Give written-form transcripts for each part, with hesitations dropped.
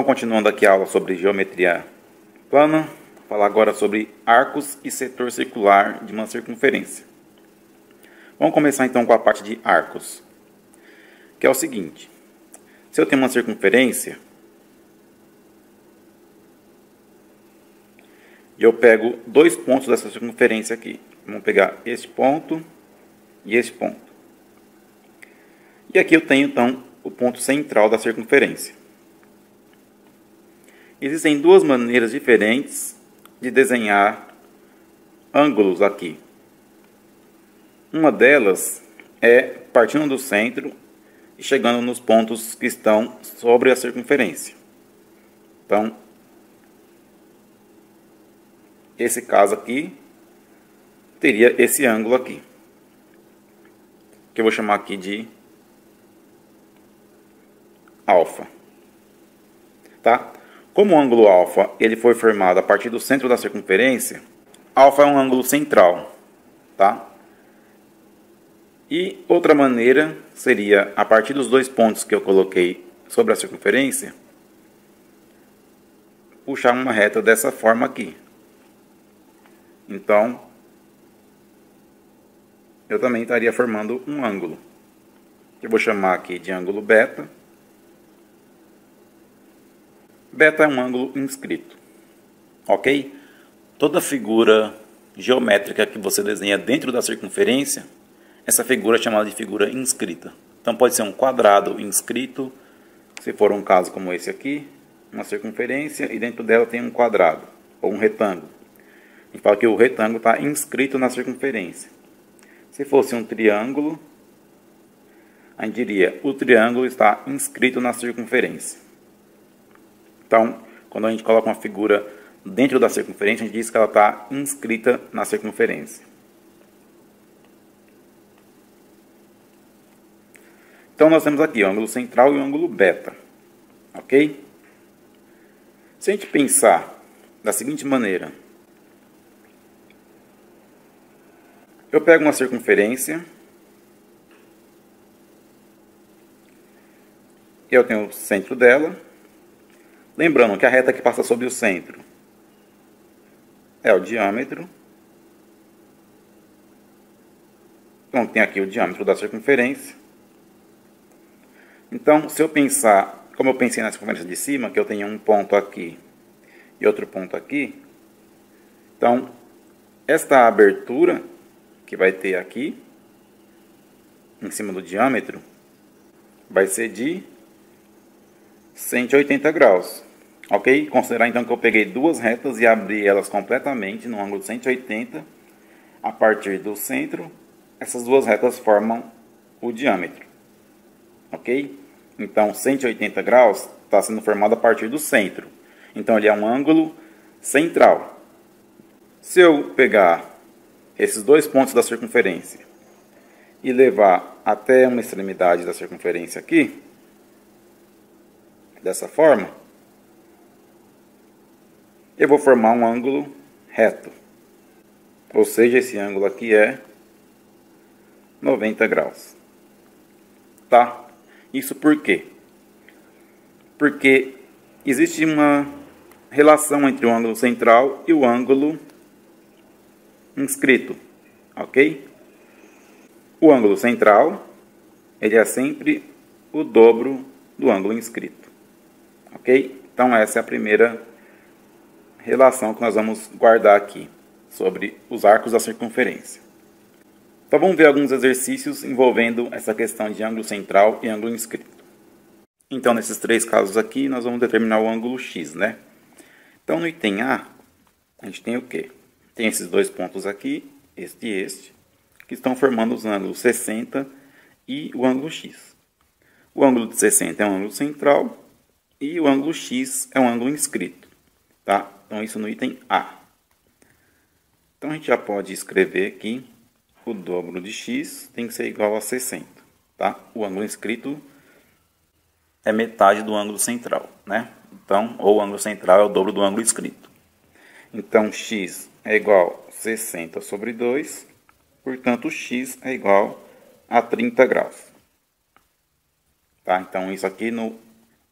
Então, continuando aqui a aula sobre geometria plana, vou falar agora sobre arcos e setor circular de uma circunferência. Vamos começar então com a parte de arcos, que é o seguinte: se eu tenho uma circunferência, eu pego dois pontos dessa circunferência aqui. Vamos pegar este ponto e este ponto. E aqui eu tenho então o ponto central da circunferência. Existem duas maneiras diferentes de desenhar ângulos aqui. Uma delas é partindo do centro e chegando nos pontos que estão sobre a circunferência. Então, esse caso aqui teria esse ângulo aqui, que eu vou chamar aqui de alfa, tá? Como o ângulo alfa ele foi formado a partir do centro da circunferência, alfa é um ângulo central, tá? E outra maneira seria, a partir dos dois pontos que eu coloquei sobre a circunferência, puxar uma reta dessa forma aqui. Então, eu também estaria formando um ângulo, que eu vou chamar aqui de ângulo beta. Beta é um ângulo inscrito, ok? Toda figura geométrica que você desenha dentro da circunferência, essa figura é chamada de figura inscrita. Então pode ser um quadrado inscrito, se for um caso como esse aqui, uma circunferência e dentro dela tem um quadrado, ou um retângulo. A gente fala que o retângulo está inscrito na circunferência. Se fosse um triângulo, a gente diria o triângulo está inscrito na circunferência. Então, quando a gente coloca uma figura dentro da circunferência, a gente diz que ela está inscrita na circunferência. Então, nós temos aqui o ângulo central e o ângulo beta, ok? Se a gente pensar da seguinte maneira: eu pego uma circunferência, eu tenho o centro dela. Lembrando que a reta que passa sobre o centro é o diâmetro. Então, tem aqui o diâmetro da circunferência. Então, se eu pensar, como eu pensei na circunferência de cima, que eu tenho um ponto aqui e outro ponto aqui. Então, esta abertura que vai ter aqui, em cima do diâmetro, vai ser de 180 graus, ok? Considerar então que eu peguei duas retas e abri elas completamente no ângulo de 180. A partir do centro, essas duas retas formam o diâmetro, ok? Então 180 graus está sendo formado a partir do centro. Então ele é um ângulo central. Se eu pegar esses dois pontos da circunferência e levar até uma extremidade da circunferência aqui, dessa forma, eu vou formar um ângulo reto. Ou seja, esse ângulo aqui é 90 graus. Tá? Isso por quê? Porque existe uma relação entre o ângulo central e o ângulo inscrito. Ok? O ângulo central, ele é sempre o dobro do ângulo inscrito. Ok? Então essa é a primeira relação que nós vamos guardar aqui sobre os arcos da circunferência. Então vamos ver alguns exercícios envolvendo essa questão de ângulo central e ângulo inscrito. Então nesses três casos aqui nós vamos determinar o ângulo x, né? Então no item A, a gente tem o quê? Tem esses dois pontos aqui, este e este, que estão formando os ângulos 60 e o ângulo x. O ângulo de 60 é um ângulo central e o ângulo x é um ângulo inscrito, tá? Então, isso no item A. Então, a gente já pode escrever aqui o dobro de x tem que ser igual a 60, tá? O ângulo inscrito é metade do ângulo central, né? Então, ou o ângulo central é o dobro do ângulo inscrito. Então, x é igual a 60 sobre 2, portanto, x é igual a 30 graus. Tá? Então, isso aqui no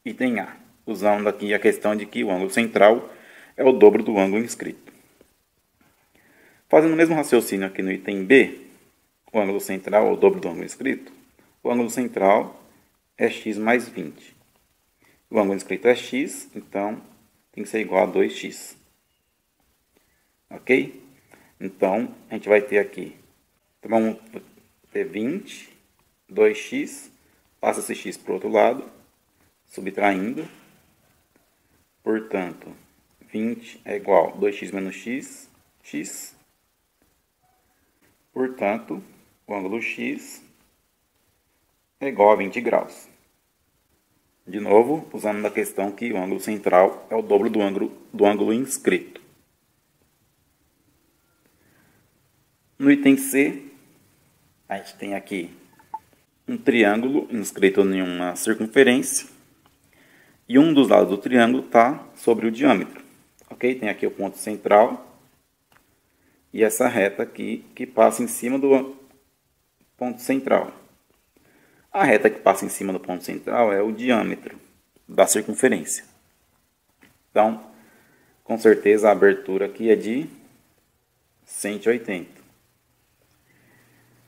item A. usando aqui a questão de que o ângulo central é o dobro do ângulo inscrito. Fazendo o mesmo raciocínio aqui no item B, o ângulo central é o dobro do ângulo inscrito, o ângulo central é x mais 20. O ângulo inscrito é x, então tem que ser igual a 2x. Ok? Então, a gente vai ter aqui, então vamos ter 20, 2x, passa esse x para o outro lado, subtraindo. Portanto, 20 é igual a 2x menos x, x. Portanto, o ângulo x é igual a 20 graus. De novo, usando a questão que o ângulo central é o dobro do ângulo inscrito. No item C, a gente tem aqui um triângulo inscrito em uma circunferência e um dos lados do triângulo está sobre o diâmetro. Ok? Tem aqui o ponto central e essa reta aqui que passa em cima do ponto central. A reta que passa em cima do ponto central é o diâmetro da circunferência. Então, com certeza a abertura aqui é de 180.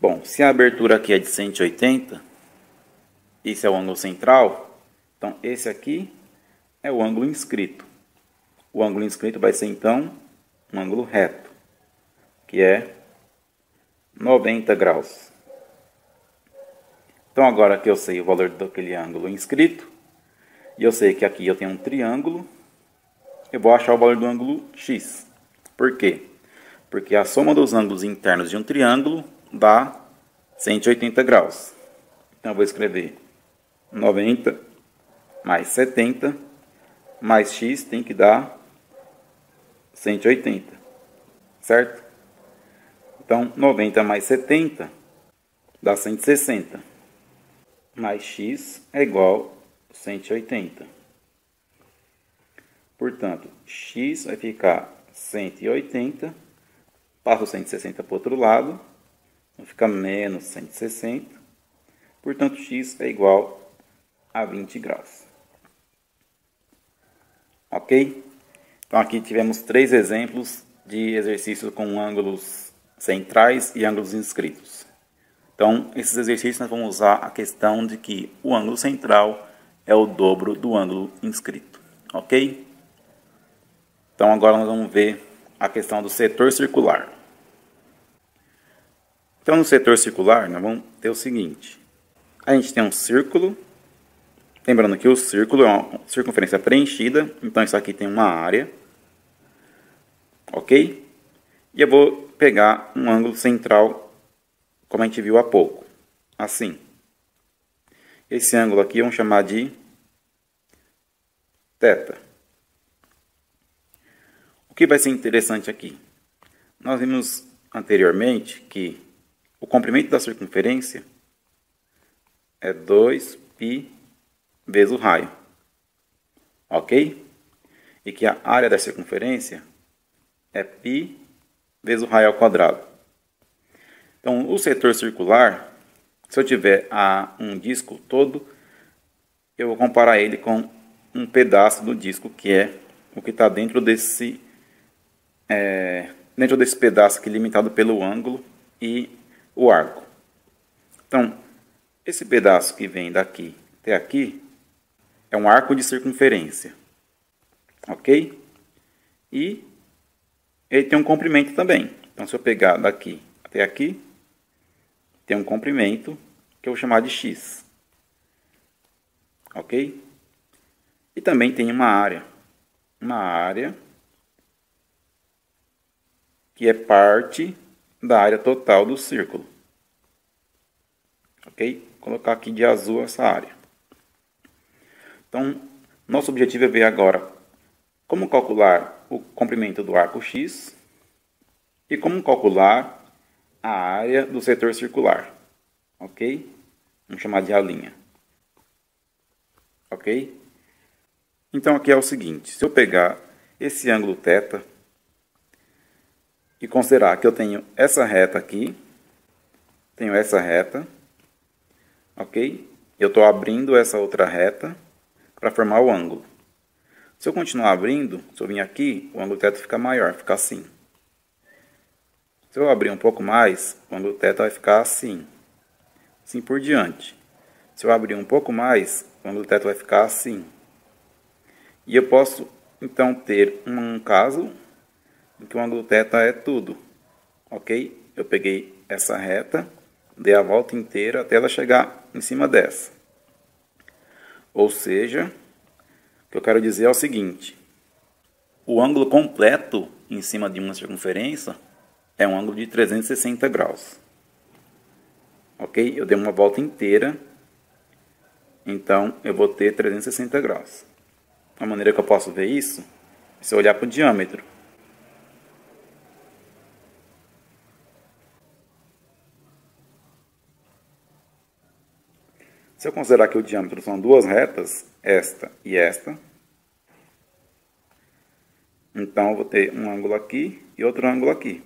Bom, se a abertura aqui é de 180, esse é o ângulo central, então esse aqui é o ângulo inscrito. O ângulo inscrito vai ser então um ângulo reto, que é 90 graus. Então, agora que eu sei o valor daquele ângulo inscrito, e eu sei que aqui eu tenho um triângulo, eu vou achar o valor do ângulo x. Por quê? Porque a soma dos ângulos internos de um triângulo dá 180 graus. Então, eu vou escrever 90 mais 70 mais x tem que dar 180, certo? Então, 90 mais 70 dá 160. Mais x é igual a 180. Portanto, x vai ficar 180, passa o 160 para o outro lado, então fica menos 160. Portanto, x é igual a 20 graus. Ok? Então, aqui tivemos 3 exemplos de exercícios com ângulos centrais e ângulos inscritos. Então, esses exercícios nós vamos usar a questão de que o ângulo central é o dobro do ângulo inscrito. Ok? Então, agora nós vamos ver a questão do setor circular. Então, no setor circular, nós vamos ter o seguinte. A gente tem um círculo. Lembrando que o círculo é uma circunferência preenchida. Então, isso aqui tem uma área. Ok? E eu vou pegar um ângulo central, como a gente viu há pouco, assim. Esse ângulo aqui vamos chamar de θ. O que vai ser interessante aqui? Nós vimos anteriormente que o comprimento da circunferência é 2π vezes o raio. Ok? E que a área da circunferência é π vezes o raio ao quadrado. Então, o setor circular, se eu tiver um disco todo, eu vou comparar ele com um pedaço do disco, que é o que está dentro desse pedaço aqui, limitado pelo ângulo e o arco. Então, esse pedaço que vem daqui até aqui é um arco de circunferência. Ok? E ele tem um comprimento também. Então, se eu pegar daqui até aqui, tem um comprimento que eu vou chamar de x. Ok? E também tem uma área. Uma área que é parte da área total do círculo. Ok? Vou colocar aqui de azul essa área. Então, nosso objetivo é ver agora como calcular o comprimento do arco x e como calcular a área do setor circular. Ok? Vamos chamar de A'. Ok? Então, aqui é o seguinte. Se eu pegar esse ângulo θ e considerar que eu tenho essa reta aqui, tenho essa reta, ok? Eu estou abrindo essa outra reta para formar o ângulo. Se eu continuar abrindo, se eu vir aqui, o ângulo θ fica maior, fica assim. Se eu abrir um pouco mais, o ângulo θ vai ficar assim. Assim por diante. Se eu abrir um pouco mais, o ângulo θ vai ficar assim. E eu posso, então, ter um caso em que o ângulo θ é tudo. Ok? Eu peguei essa reta, dei a volta inteira até ela chegar em cima dessa. Ou seja, o que eu quero dizer é o seguinte: o ângulo completo em cima de uma circunferência é um ângulo de 360 graus. Ok? Eu dei uma volta inteira, então eu vou ter 360 graus. A maneira que eu posso ver isso é se eu olhar para o diâmetro. Se eu considerar que o diâmetro são duas retas, esta e esta, então eu vou ter um ângulo aqui e outro ângulo aqui.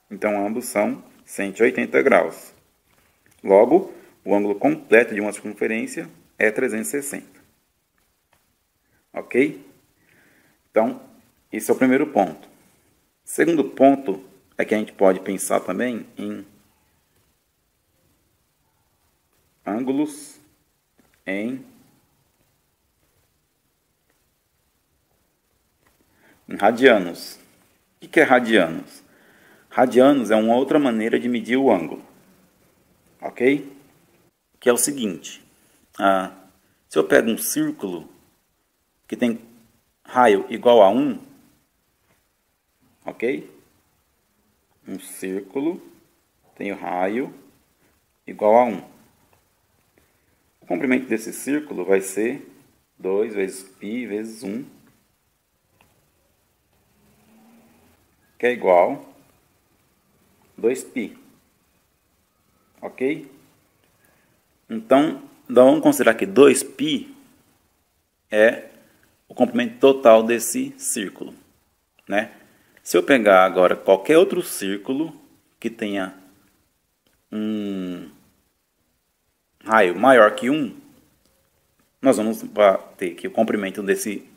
Então ambos são 180 graus. Logo, o ângulo completo de uma circunferência é 360. Ok? Então, esse é o primeiro ponto. Segundo ponto é que a gente pode pensar também em ângulos em radianos. O que é radianos? Radianos é uma outra maneira de medir o ângulo. Ok? Que é o seguinte. Se eu pego um círculo que tem raio igual a 1, ok? Um círculo tem o raio igual a 1. O comprimento desse círculo vai ser 2 vezes π vezes 1, que é igual a 2π. Ok? Então, vamos considerar que 2π é o comprimento total desse círculo, né? Se eu pegar agora qualquer outro círculo que tenha um raio maior que 1, nós vamos ter que o comprimento desse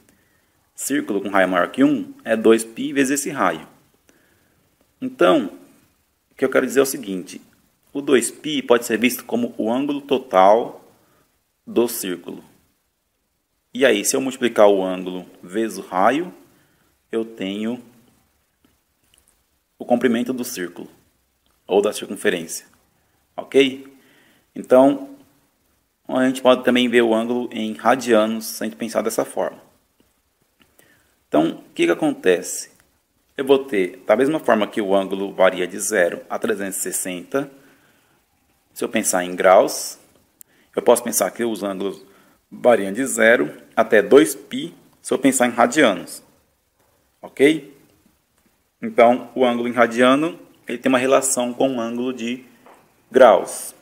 círculo com raio maior que 1 é 2π vezes esse raio. Então, o que eu quero dizer é o seguinte: o 2π pode ser visto como o ângulo total do círculo. E aí, se eu multiplicar o ângulo vezes o raio, eu tenho o comprimento do círculo, ou da circunferência. Ok? Então, a gente pode também ver o ângulo em radianos, se a gente pensar dessa forma. Então, o que acontece? Eu vou ter, da mesma forma que o ângulo varia de 0 a 360, se eu pensar em graus, eu posso pensar que os ângulos variam de 0 até 2π, se eu pensar em radianos. Ok? Então, o ângulo em radiano ele tem uma relação com o ângulo de graus.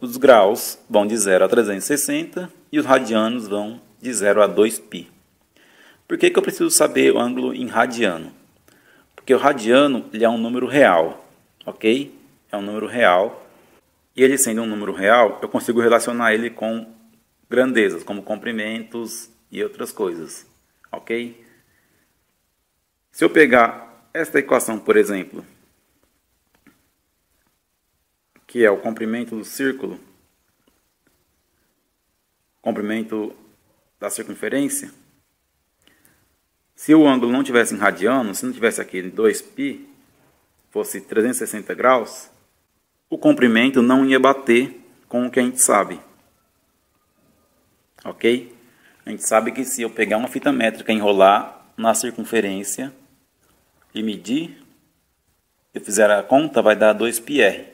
Os graus vão de 0 a 360 e os radianos vão de 0 a 2π. Por que eu preciso saber o ângulo em radiano? Porque o radiano ele é um número real, ok? É um número real. E ele sendo um número real, eu consigo relacionar ele com grandezas, como comprimentos e outras coisas, ok? Se eu pegar esta equação, por exemplo, que é o comprimento do círculo, comprimento da circunferência, se o ângulo não tivesse em radiano, se não tivesse aqui 2π, fosse 360 graus, o comprimento não ia bater com o que a gente sabe. Ok? A gente sabe que se eu pegar uma fita métrica e enrolar na circunferência e medir, se eu fizer a conta, vai dar 2πr.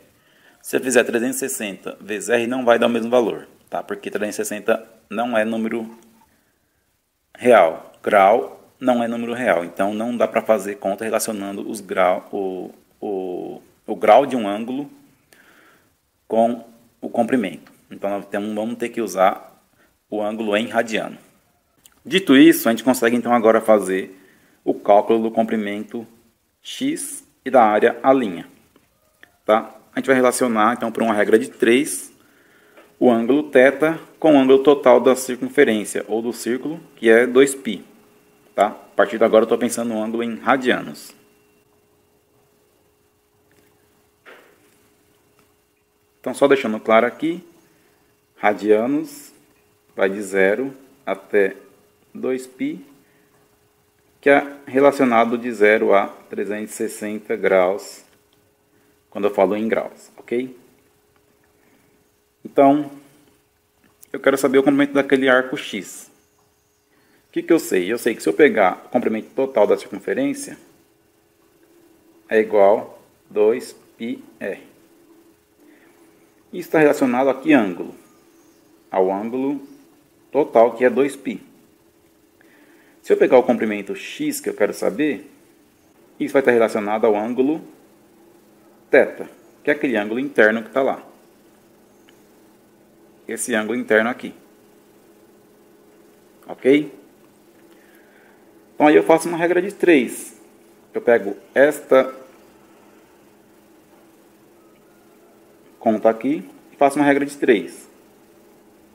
Se eu fizer 360 vezes r, não vai dar o mesmo valor, tá? Porque 360 não é número real. Grau não é número real, então não dá para fazer conta relacionando os o grau de um ângulo com o comprimento. Então nós vamos ter que usar o ângulo em radiano. Dito isso, a gente consegue então agora fazer o cálculo do comprimento x e da área A'. Tá? A gente vai relacionar então por uma regra de 3 o ângulo θ com o ângulo total da circunferência ou do círculo, que é 2π. Tá? A partir de agora eu estou pensando no ângulo em radianos. Então, só deixando claro aqui, radianos vai de 0 até 2π, que é relacionado de 0 a 360 graus, quando eu falo em graus, ok? Então, eu quero saber o comprimento daquele arco X. O que eu sei? Eu sei que se eu pegar o comprimento total da circunferência, é igual a 2πr. Isso está relacionado a que ângulo? Ao ângulo total, que é 2π. Se eu pegar o comprimento x que eu quero saber, isso vai estar relacionado ao ângulo θ, que é aquele ângulo interno que está lá. Esse ângulo interno aqui. Ok? Então aí eu faço uma regra de 3. Eu pego esta conta aqui e faço uma regra de 3.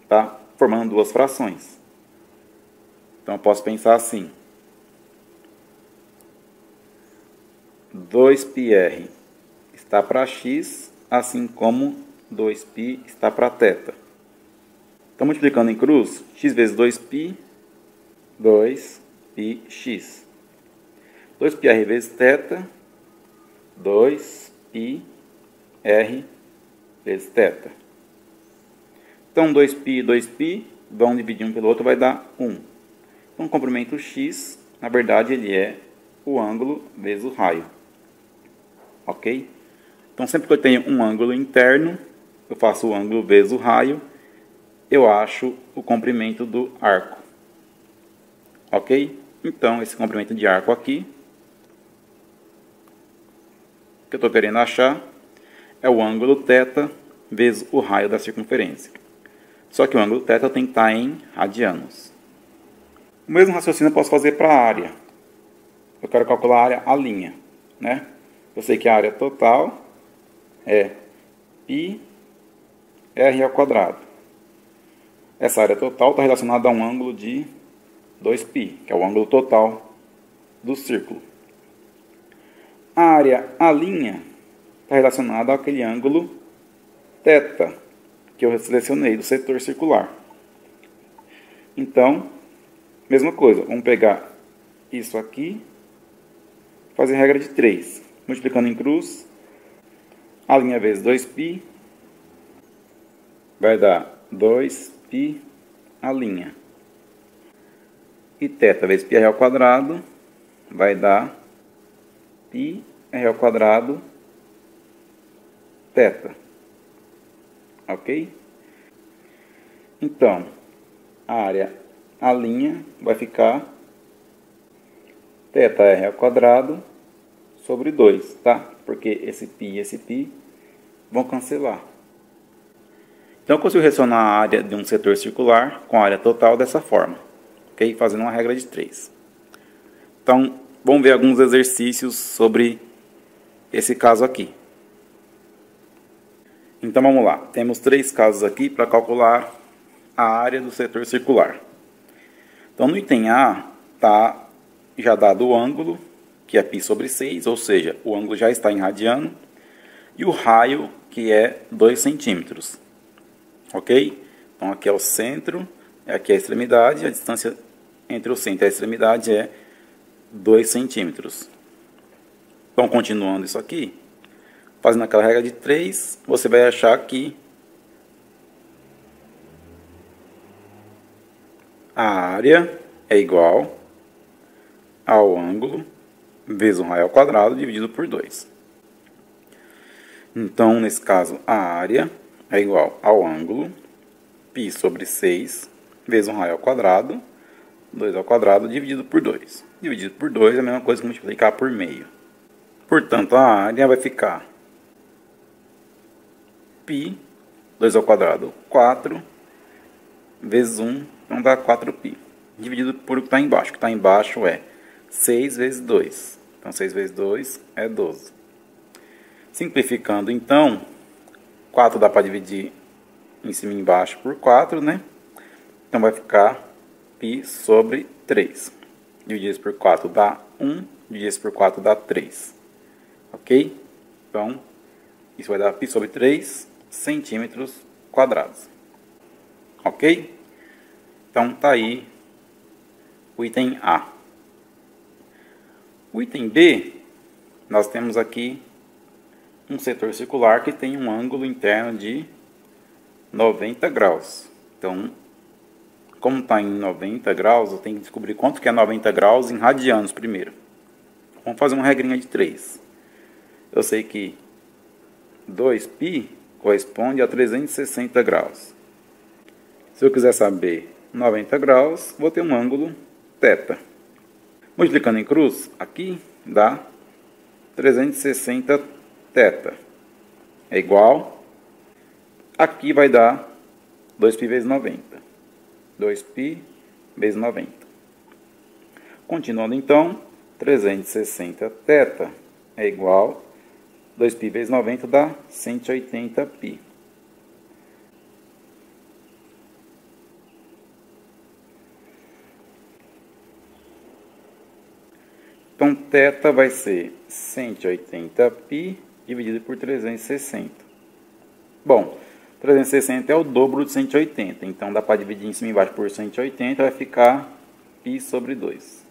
Tá? Formando duas frações. Então eu posso pensar assim. 2πr está para x, assim como 2π está para θ. Então, multiplicando em cruz, x vezes 2π, 2πx. 2πr vezes θ, 2πr vezes θ. Então, 2π e 2π vão dividir um pelo outro, vai dar 1. Então, o comprimento x, na verdade, ele é o ângulo vezes o raio. Ok? Então, sempre que eu tenho um ângulo interno, eu faço o ângulo vezes o raio, eu acho o comprimento do arco. Ok? Então, esse comprimento de arco aqui, que eu estou querendo achar, é o ângulo θ vezes o raio da circunferência. Só que o ângulo θ tem que estar em radianos. O mesmo raciocínio eu posso fazer para a área. Eu quero calcular a área à linha, né? Eu sei que a área total é πr ao quadrado. Essa área total está relacionada a um ângulo de 2π, que é o ângulo total do círculo. A área à linha está relacionada àquele ângulo θ, que eu selecionei do setor circular. Então, mesma coisa, vamos pegar isso aqui, fazer regra de 3. Multiplicando em cruz, a linha vezes 2π vai dar 2π a linha. E θ vezes πr ao quadrado vai dar πr ao quadrado θ. Ok? Então, a área à linha vai ficar θr ao quadrado sobre 2, tá? Porque esse π e esse π vão cancelar. Então, eu consigo relacionar a área de um setor circular com a área total dessa forma, ok? Fazendo uma regra de 3. Então, vamos ver alguns exercícios sobre esse caso aqui. Então, vamos lá. Temos 3 casos aqui para calcular a área do setor circular. Então, no item A, está já dado o ângulo, que é π sobre 6, ou seja, o ângulo já está em radiano, e o raio, que é 2 centímetros. Ok? Então, aqui é o centro, aqui é a extremidade, a distância entre o centro e a extremidade é 2 centímetros. Então, continuando isso aqui, fazendo aquela regra de 3, você vai achar que a área é igual ao ângulo vezes o raio ao quadrado dividido por 2. Então, nesse caso, a área é igual ao ângulo π sobre 6 vezes um raio ao quadrado, 2 ao quadrado dividido por 2. Dividido por 2 é a mesma coisa que multiplicar por meio. Portanto, a área vai ficar π, 2 ao quadrado, 4, vezes 1, então dá 4π. Dividido por o que está embaixo. O que está embaixo é 6 vezes 2. Então, 6 vezes 2 é 12. Simplificando, então, 4 dá para dividir em cima e embaixo por 4, né? Então vai ficar π sobre 3. Dividir isso por 4 dá 1, dividir isso por 4 dá 3. Ok? Então, isso vai dar π sobre 3 centímetros quadrados. Ok? Então, tá aí o item A. O item B, nós temos aqui um setor circular que tem um ângulo interno de 90 graus. Então, como está em 90 graus, eu tenho que descobrir quanto que é 90 graus em radianos primeiro. Vamos fazer uma regrinha de 3. Eu sei que 2π corresponde a 360 graus. Se eu quiser saber 90 graus, vou ter um ângulo θ. Multiplicando em cruz, aqui dá 360 θ. É igual, aqui vai dar 2π vezes 90. 2π vezes 90. Continuando então, 360 θ é igual, 2π vezes 90 dá 180π. Então, θ vai ser 180π dividido por 360. Bom, 360 é o dobro de 180, então dá para dividir em cima e embaixo por 180, vai ficar π sobre 2.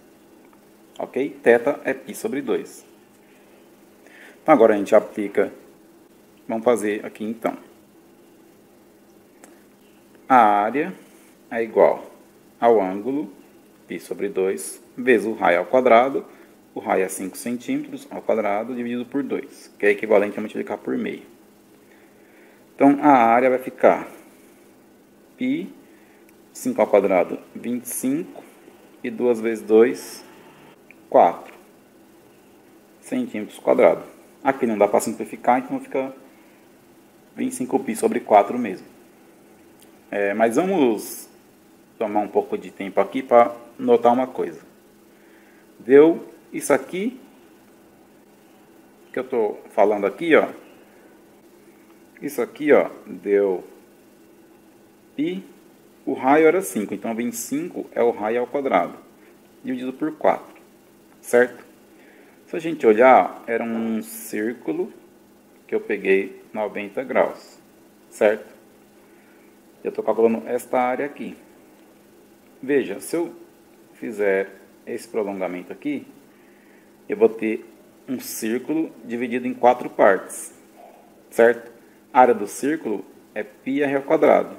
Ok? θ é π sobre 2. Então, agora a gente aplica, vamos fazer aqui então. A área é igual ao ângulo, π sobre 2, vezes o raio ao quadrado. O raio é 5 centímetros ao quadrado dividido por 2, que é equivalente a multiplicar por meio. Então, a área vai ficar π, 5 ao quadrado, 25, e 2 vezes 2, 4 centímetros quadrados. Aqui não dá para simplificar, então fica 25π sobre 4 mesmo. Mas vamos tomar um pouco de tempo aqui para notar uma coisa. Deu isso aqui, que eu estou falando aqui, ó. Isso aqui, ó, deu π, o raio era 5, então 25 é o raio ao quadrado, dividido por 4, certo? Se a gente olhar, era um círculo que eu peguei 90 graus, certo? Eu estou calculando esta área aqui. Veja, se eu fizer esse prolongamento aqui, eu vou ter um círculo dividido em 4 partes, certo? A área do círculo é πr ao quadrado.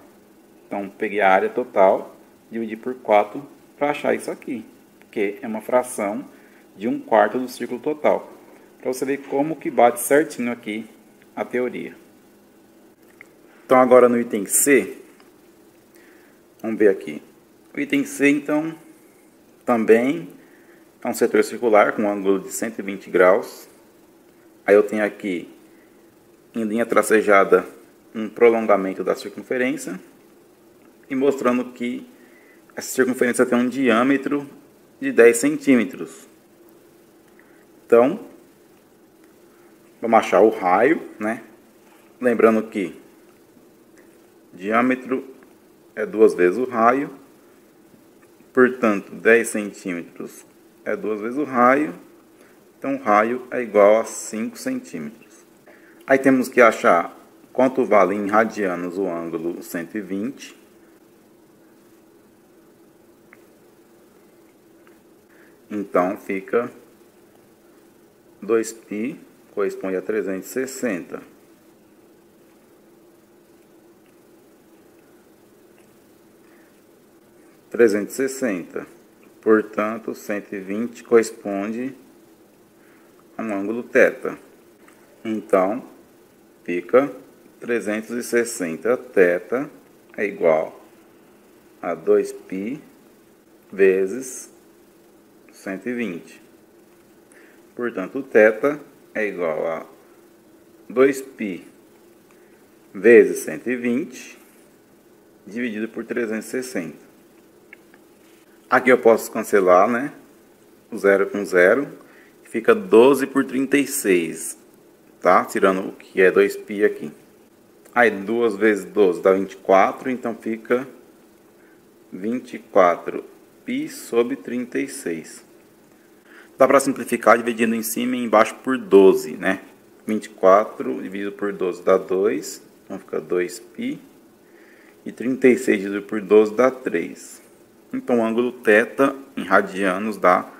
Então, peguei a área total, dividi por 4 para achar isso aqui, que é uma fração de 1/4 do círculo total. Para você ver como que bate certinho aqui a teoria. Então, agora no item C, vamos ver aqui. O item C, então, também é um setor circular com um ângulo de 120 graus. Aí eu tenho aqui, em linha tracejada, um prolongamento da circunferência e mostrando que essa circunferência tem um diâmetro de 10 centímetros. Então, vamos achar o raio, né? Lembrando que diâmetro é 2 vezes o raio, portanto, 10 centímetros é 2 vezes o raio, então o raio é igual a 5 centímetros. Aí temos que achar quanto vale em radianos o ângulo 120. Então fica 2π corresponde a 360. Portanto, 120 corresponde a um ângulo θ. Então, fica 360 θ é igual a 2π vezes 120. Portanto, o θ é igual a 2π vezes 120 dividido por 360. Aqui eu posso cancelar, né? O 0 com 0. Fica 12 por 36. Tá? Tirando o que é 2π aqui. Aí 2 vezes 12 dá 24, então fica 24π sobre 36. Dá para simplificar dividindo em cima e embaixo por 12, né? 24 dividido por 12 dá 2, então fica 2π. E 36 dividido por 12 dá 3. Então, o ângulo θ em radianos dá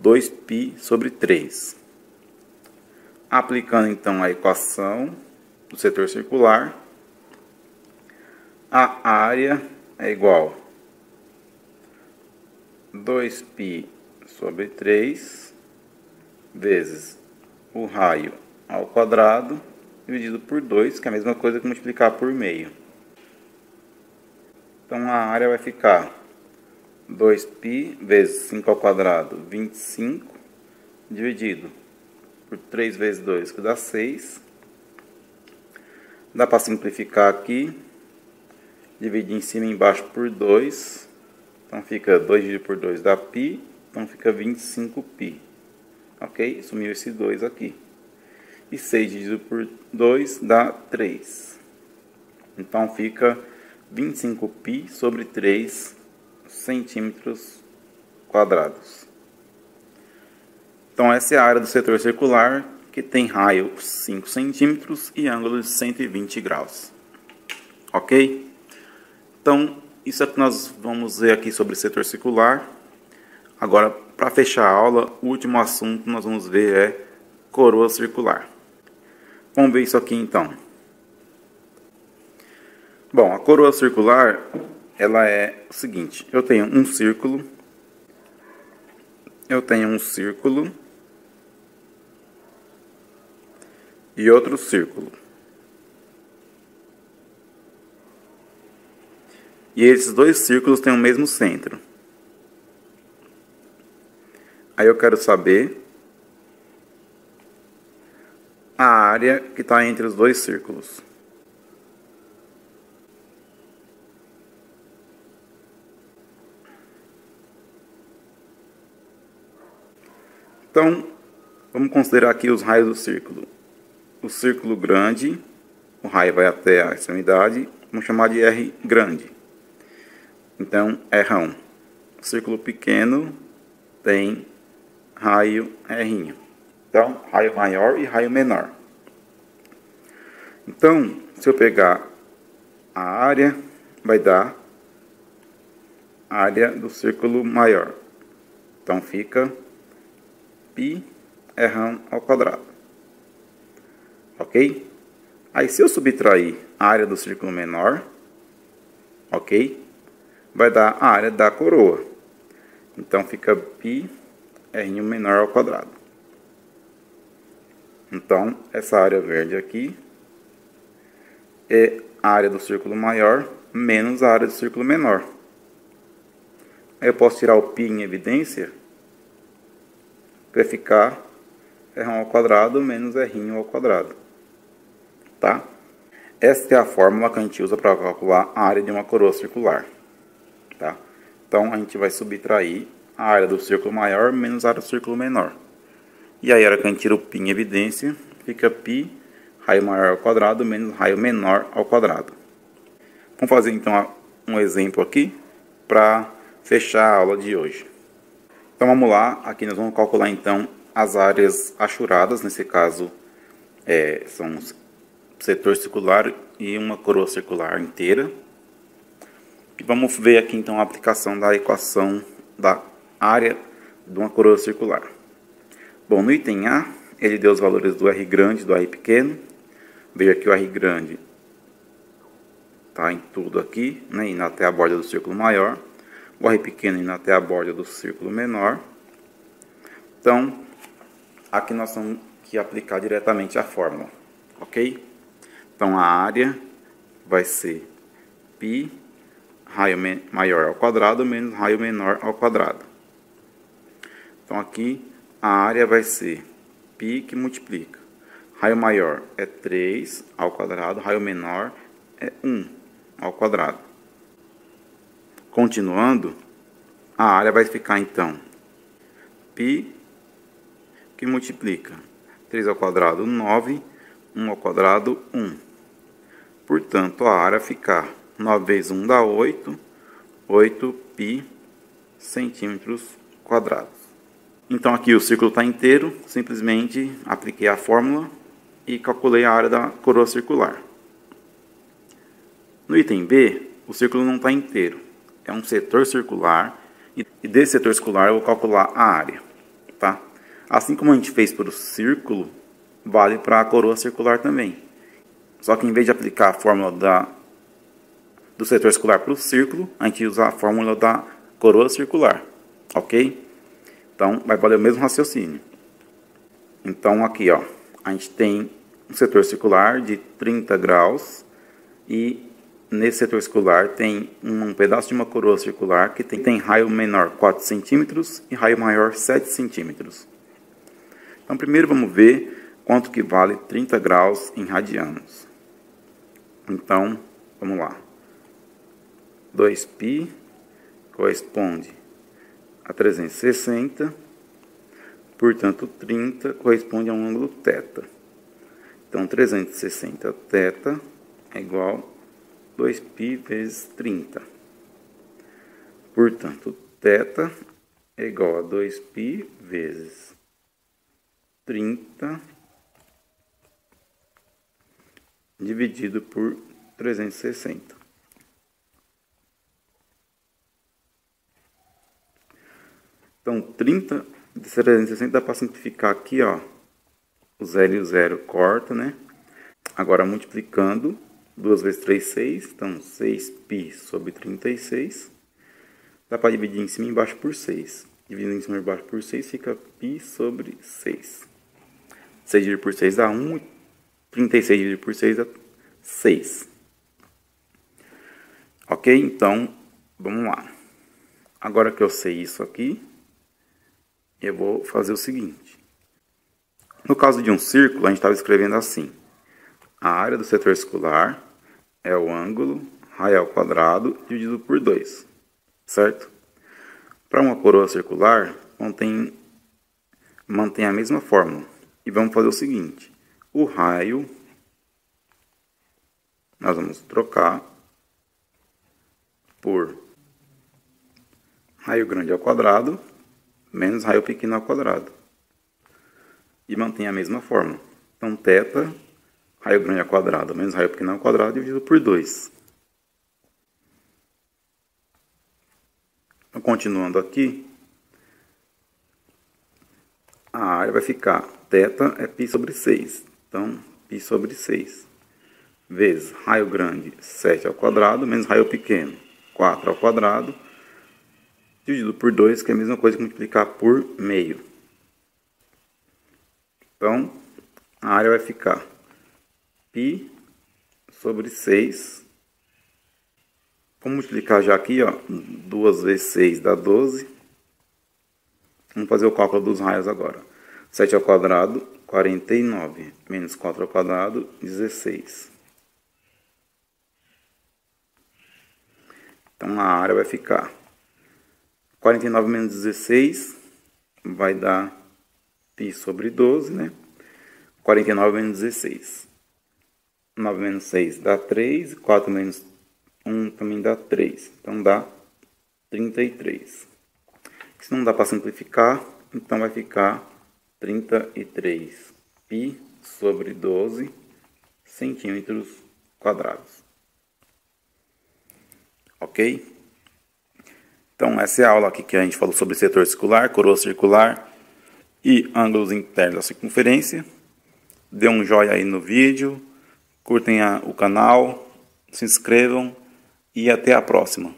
2π sobre 3. Aplicando, então, a equação do setor circular, a área é igual a 2π sobre 3 vezes o raio ao quadrado dividido por 2, que é a mesma coisa que multiplicar por meio. Então, a área vai ficar 2π vezes 5 ao quadrado, 25, dividido por 3 vezes 2, que dá 6. Dá para simplificar aqui, dividir em cima e embaixo por 2. Então, fica 2 dividido por 2 dá π, então fica 25π. Ok? Sumiu esse 2 aqui. E 6 dividido por 2 dá 3. Então, fica 25π sobre 3 centímetros quadrados. Então, essa é a área do setor circular, que tem raio 5 centímetros e ângulo de 120 graus. Ok? Então, isso é o que nós vamos ver aqui sobre o setor circular. Agora, para fechar a aula, o último assunto que nós vamos ver é coroa circular. Vamos ver isso aqui então. Bom, a coroa circular, ela é o seguinte: eu tenho um círculo, e outro círculo. E esses dois círculos têm o mesmo centro. Aí eu quero saber a área que está entre os dois círculos. Então, vamos considerar aqui os raios do círculo. O círculo grande, o raio vai até a extremidade, vamos chamar de R grande. Então, R1. O círculo pequeno tem raio R. Então, raio maior e raio menor. Então, se eu pegar a área, vai dar a área do círculo maior. Então, fica π R1 ao quadrado. Ok? Aí, se eu subtrair a área do círculo menor, ok? Vai dar a área da coroa. Então, fica π R1 menor ao quadrado. Então, essa área verde aqui é a área do círculo maior menos a área do círculo menor. Aí eu posso tirar o π em evidência, vai ficar R1 ao quadrado menos R1 ao quadrado. Tá? Esta é a fórmula que a gente usa para calcular a área de uma coroa circular. Tá? Então, a gente vai subtrair a área do círculo maior menos a área do círculo menor. E aí, a hora que a gente tira o π em evidência, fica π raio maior ao quadrado menos raio menor ao quadrado. Vamos fazer então um exemplo aqui para fechar a aula de hoje. Então vamos lá, aqui nós vamos calcular então as áreas achuradas, nesse caso são um setor circular e uma coroa circular inteira. E vamos ver aqui então a aplicação da equação da área de uma coroa circular. Bom, no item A, ele deu os valores do R grande e do R pequeno. Veja que o R grande está em tudo aqui, né, indo até a borda do círculo maior. O R pequeno indo até a borda do círculo menor. Então, aqui nós temos que aplicar diretamente a fórmula, ok? Então, a área vai ser π raio maior ao quadrado menos raio menor ao quadrado. Então, aqui a área vai ser π que multiplica. Raio maior é 3 ao quadrado, raio menor é 1 ao quadrado. Continuando, a área vai ficar então π que multiplica 3 ao quadrado 9, 1 ao quadrado 1. Portanto, a área ficar 9 vezes 1 dá 8, 8π centímetros quadrados. Então aqui o círculo está inteiro, simplesmente apliquei a fórmula e calculei a área da coroa circular. No item B, o círculo não está inteiro, é um setor circular e desse setor circular eu vou calcular a área. Tá? Assim como a gente fez para o círculo, vale para a coroa circular também. Só que em vez de aplicar a fórmula do setor circular para o círculo, a gente usa a fórmula da coroa circular, ok? Então, vai valer o mesmo raciocínio. Então, aqui, ó, a gente tem um setor circular de 30 graus e nesse setor circular tem um pedaço de uma coroa circular que tem raio menor 4 centímetros e raio maior 7 centímetros. Então, primeiro vamos ver quanto que vale 30 graus em radianos. Então, vamos lá. 2π corresponde a 360, portanto 30 corresponde a um ângulo θ. Então 360 θ é igual a 2π vezes 30. Portanto, θ é igual a 2π vezes 30 dividido por 360. Então, 30 de 360 dá para simplificar aqui, ó. O 0 e o 0 corta, né? Agora, multiplicando, 2 vezes 3, 6. Então, 6π sobre 36. Dá para dividir em cima e embaixo por 6. Dividindo em cima e embaixo por 6, fica π sobre 6. 6 dividido por 6 dá 1. 36 dividido por 6 dá 6. Ok? Então, vamos lá. Agora que eu sei isso aqui, eu vou fazer o seguinte. No caso de um círculo, a gente estava escrevendo assim. A área do setor circular é o ângulo raio ao quadrado dividido por 2. Certo? Para uma coroa circular, mantém a mesma fórmula. E vamos fazer o seguinte. O raio, nós vamos trocar por raio grande ao quadrado menos raio pequeno ao quadrado. E mantém a mesma fórmula. Então, θ, raio grande ao quadrado menos raio pequeno ao quadrado dividido por 2. Então, continuando aqui, a área vai ficar, θ é π sobre 6. Então, π sobre 6. Vezes raio grande, 7 ao quadrado, menos raio pequeno, 4 ao quadrado, dividido por 2, que é a mesma coisa que multiplicar por meio. Então, a área vai ficar π sobre 6. Vamos multiplicar já aqui, ó, 2 vezes 6 dá 12. Vamos fazer o cálculo dos raios agora. 7 ao quadrado, 49, menos 4 ao quadrado, 16. Então, a área vai ficar 49 menos 16 vai dar π sobre 12, né? 49 menos 16. 9 menos 6 dá 3. 4 menos 1 também dá 3. Então, dá 33. Se não dá para simplificar, então vai ficar 33 π sobre 12 centímetros quadrados. Ok? Então, essa é a aula aqui que a gente falou sobre setor circular, coroa circular e ângulos internos da circunferência. Dê um joinha aí no vídeo, curtem o canal, se inscrevam e até a próxima.